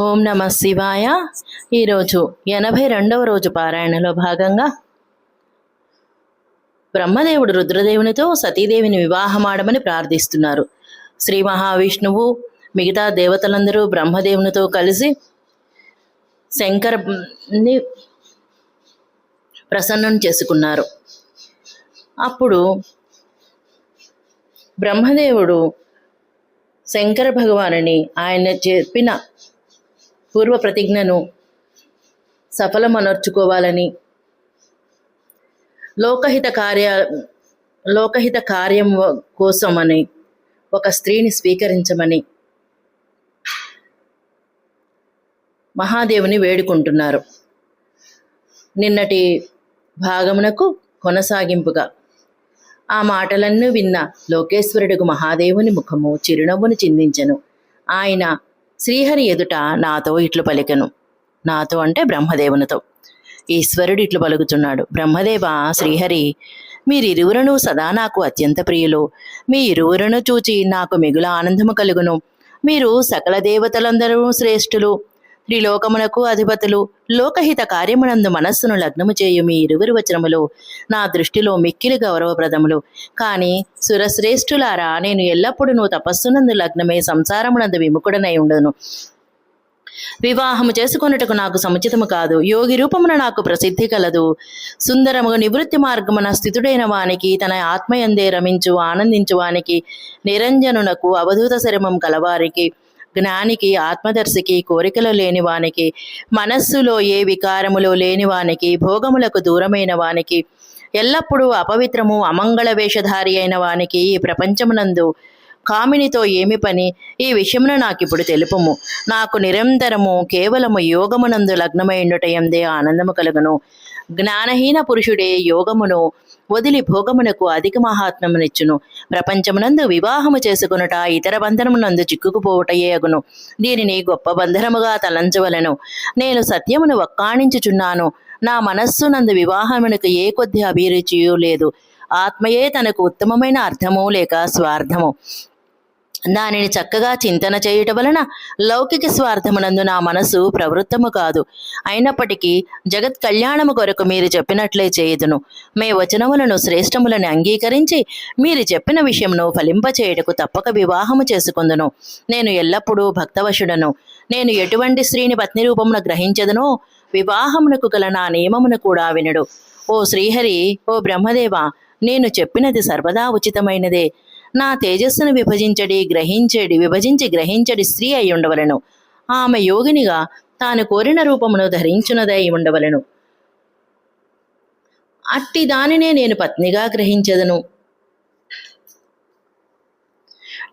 ఓం నమ శివాయ. ఈరోజు 82వ రోజు పారాయణలో భాగంగా బ్రహ్మదేవుడు రుద్రదేవునితో సతీదేవిని వివాహమాడమని ప్రార్థిస్తున్నారు. శ్రీ మహావిష్ణువు మిగతా దేవతలందరూ బ్రహ్మదేవునితో కలిసి శంకరుని ప్రసన్నం చేసుకున్నారు. అప్పుడు బ్రహ్మదేవుడు శంకర భగవానుని ఆయన చెప్పిన పూర్వ ప్రతిజ్ఞను సఫలమనర్చుకోవాలని, లోకహిత కార్యం కోసమని ఒక స్త్రీని స్వీకరించమని మహాదేవుని వేడుకుంటున్నారు. నిన్నటి భాగమునకు కొనసాగింపుగా ఆ మాటలన్నీ విన్న లోకేశ్వరుడికి మహాదేవుని ముఖము చిరునవ్వును చిందించెను. ఆయన శ్రీహరి ఎదుట నాతో ఇట్లు పలికెను. నాతో అంటే బ్రహ్మదేవునితో. ఈశ్వరుడు ఇట్లు పలుకుతున్నాడు. బ్రహ్మదేవ, శ్రీహరి, మీరిరువురును సదా నాకు అత్యంత ప్రియులు. మీ ఇరువురును చూచి నాకు మిగుల ఆనందము కలుగును. మీరు సకల దేవతలందరూ శ్రేష్ఠులు, త్రిలోకమునకు అధిపతులు. లోకహిత కార్యమునందు మనస్సును లగ్నము చేయు మీ ఇరువురు వచనములు నా దృష్టిలో మిక్కిలి గౌరవప్రదములు. కానీ సురశ్రేష్ఠులారా, నేను ఎల్లప్పుడూ తపస్సునందు లగ్నమే సంసారమునందు విముఖుడనై ఉండను. వివాహము చేసుకొనుటకు నాకు సముచితము కాదు. యోగి రూపమున నాకు ప్రసిద్ధి కలదు. సుందరముగా నివృత్తి మార్గమున స్థితుడైన వానికి, తన ఆత్మయందే రమించు ఆనందించు వానికి, నిరంజనునకు, అవధూత శరమం కలవారికి, జ్ఞానికి, ఆత్మదర్శికి, కోరికలు లేనివానికి, మనస్సులో ఏ వికారములో లేనివానికి, భోగములకు దూరమైన వానికి, ఎల్లప్పుడూ అపవిత్రము అమంగళ వేషధారి అయిన వానికి ఈ ప్రపంచమునందు కామినితో ఏమి పని? ఈ విషయమున నాకిప్పుడు తెలుపుము. నాకు నిరంతరము కేవలము యోగమునందు లగ్నమైండుటయందే ఆనందము కలుగును. జ్ఞానహీన పురుషుడే యోగమును వదిలి భోగమునకు అధిక మహాత్మ్యమునిచ్చును. ప్రపంచమునందు వివాహము చేసుకునుట ఇతర బంధనమునందు చిక్కుకుపోవుటయే అగును. దీనిని గొప్ప బంధనముగా తలంచవలను. నేను సత్యమును వక్కాణించుచున్నాను. నా మనస్సునందు వివాహమునకు ఏ కొద్ది అభిరుచియూ లేదు. ఆత్మయే తనకు ఉత్తమమైన అర్థము లేక స్వార్థము. దానిని చక్కగా చింతన చేయుట వలన లౌకిక స్వార్థమునందు నా మనసు ప్రవృత్తము కాదు. అయినప్పటికీ జగత్ కళ్యాణము కొరకు మీరు చెప్పినట్లే చేయుదును. మే వచనములను శ్రేష్టములను అంగీకరించి మీరు చెప్పిన విషయమును ఫలింపచేయుటకు తప్పక వివాహము చేసుకుందును. నేను ఎల్లప్పుడూ భక్తవశుడను. నేను ఎటువంటి స్త్రీని పత్ని రూపమున గ్రహించదునో వివాహమునకు గల నా నియమమును కూడా వినడు. ఓ శ్రీహరి, ఓ బ్రహ్మదేవ, నేను చెప్పినది సర్వదా ఉచితమైనదే. నా తేజస్సును విభజించి గ్రహించడి స్త్రీ అయి ఉండవలను. ఆమె యోగినిగా తాను కోరిన రూపమును ధరించున్నదై ఉండవలను. అట్టి దానినే నేను పత్నిగా గ్రహించదను.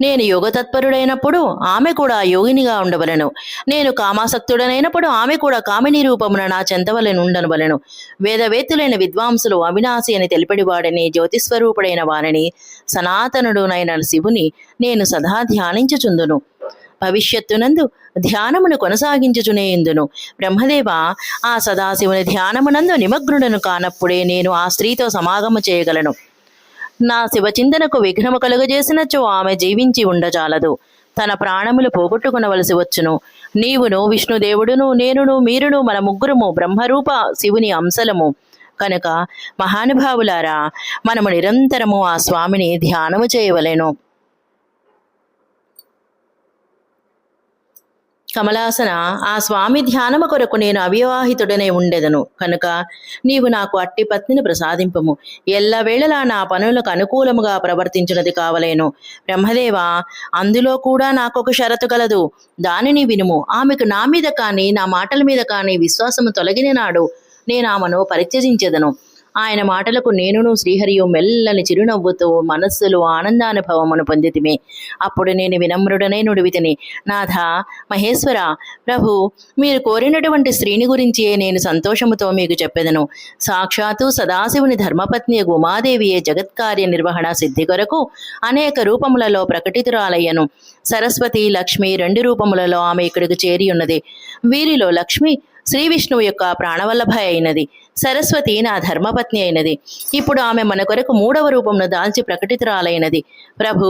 నేను యోగతత్పరుడైనప్పుడు ఆమె కూడా యోగినిగా ఉండవలను. నేను కామాసక్తుడనైనప్పుడు ఆమె కూడా కామిని రూపమున నా చెంతవలను ఉండవలను. వేదవేత్తులైన విద్వాంసులు అవినాశి అని తెలిపడివాడని, జ్యోతిస్వరూపుడైన వారిని, సనాతనుడునైన శివుని నేను సదా ధ్యానించుచుందును. భవిష్యత్తునందు ధ్యానమును కొనసాగించుచునేందును. బ్రహ్మదేవ, ఆ సదాశివుని ధ్యానమునందు నిమగ్నుడను కానప్పుడే నేను ఆ స్త్రీతో సమాగము చేయగలను. నా శివచింతనకు విఘ్నము కలుగజేసినచో ఆమె జీవించి ఉండజాలదు. తన ప్రాణములు పోగొట్టుకునవలసి వచ్చును. నీవును, విష్ణుదేవుడును, నేనును, మీరును మన ముగ్గురము బ్రహ్మరూప శివుని అంశలము కనుక మహానుభావులారా, మనము నిరంతరము ఆ స్వామిని ధ్యానము చేయవలెను. కమలాసన, ఆ స్వామి ధ్యానము కొరకు నేను అవివాహితుడనే ఉండెదను కనుక నీవు నాకు అట్టి పత్నిని ప్రసాదింపము. ఎల్లవేళలా నా పనులకు అనుకూలముగా ప్రవర్తించినది కావలేను. బ్రహ్మదేవ, అందులో కూడా నాకొక షరతు కలదు. దానిని వినుము. ఆమెకు నా మీద కానీ నా మాటల మీద కానీ విశ్వాసము తొలగిన నాడు నేను ఆమెను పరిత్యజించెదను. ఆయన మాటలకు నేనును శ్రీహరియు మెల్లని చిరునవ్వుతో మనస్సులో ఆనందానుభవమును పొందితిమి. అప్పుడు నేను వినమ్రుడనే నుడివితిని. నాథ మహేశ్వర, ప్రభు, మీరు కోరినటువంటి స్త్రీని గురించే నేను సంతోషముతో మీకు చెప్పెదను. సాక్షాత్తు సదాశివుని ధర్మపత్ని ఉమాదేవియే జగత్కార్య నిర్వహణ సిద్ధి కొరకు అనేక రూపములలో ప్రకటితురాలయ్యను. సరస్వతి, లక్ష్మి రెండు రూపములలో ఆమె ఇక్కడికి చేరి ఉన్నది. వీరిలో లక్ష్మి శ్రీ విష్ణువు యొక్క ప్రాణవల్లభ అయినది. సరస్వతి నా ధర్మపత్ని అయినది. ఇప్పుడు ఆమె మన కొరకు మూడవ రూపమును దాల్చి ప్రకటితురాలైనది. ప్రభు,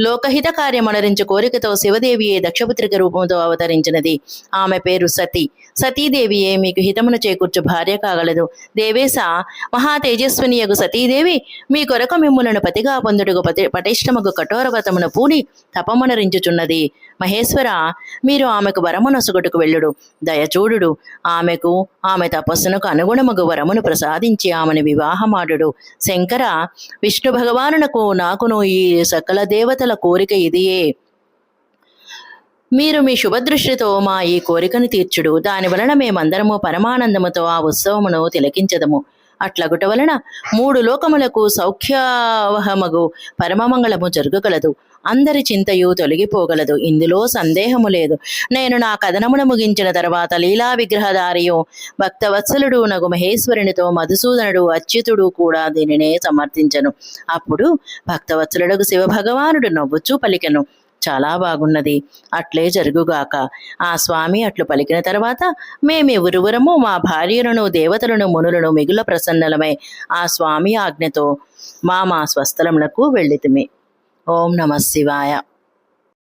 లోకహిత కార్యమనరించు కోరికతో శివదేవియే దక్షపుత్రిక రూపంతో అవతరించినది. ఆమె పేరు సతీ. సతీదేవియే మీకు హితమును చేకూర్చు భార్య కాగలదు. దేవేశ, మహా తేజస్వినియగు సతీదేవి మీ కొరకు మిమ్ములను పతిగా పొందుటకు పటిష్టమగు కఠోరవ్రతమును పూని తపమనరించుచున్నది. మహేశ్వర, మీరు ఆమెకు వరమునొసగుటకు వెళ్ళుడు. దయచూడుడు. ఆమెకు ఆమె తపస్సునకు అనుగుణమగు వరమును ప్రసాదించి ఆమెను వివాహమాడుడు. శంకర, విష్ణు భగవానునకు నాకును ఈ సకల దేవతల కోరిక ఇదియే. మీరు మీ శుభదృష్టితో మా ఈ కోరికను తీర్చుడు. దాని వలన మేమందరము పరమానందముతో ఆ ఉత్సవమును తిలకించదము. అట్లగుట వలన 3 లోకములకు సౌఖ్యావహమగు పరమమంగళము జరగగలదు. అందరి చింతయు తొలగిపోగలదు. ఇందులో సందేహము లేదు. నేను నా కథనమును ముగించిన తర్వాత లీలా విగ్రహధారియు భక్తవత్సలుడు నగు మహేశ్వరునితో మధుసూదనుడు అచ్యుతుడు కూడా దీనినే సమర్థించను. అప్పుడు భక్తవత్సలుడు శివభగవానుడు నవ్వుచూ పలికెను, చాలా బాగున్నది, అట్లే జరుగుగాక. ఆ స్వామి అట్లు పలికిన తర్వాత మేమెవరువరము మా భార్యలను దేవతలను మునులను మిగుల ప్రసన్నలమై ఆ స్వామి ఆజ్ఞతో మా స్వస్థలములకు వెళ్ళితిమి. ఓం నమః శివాయ.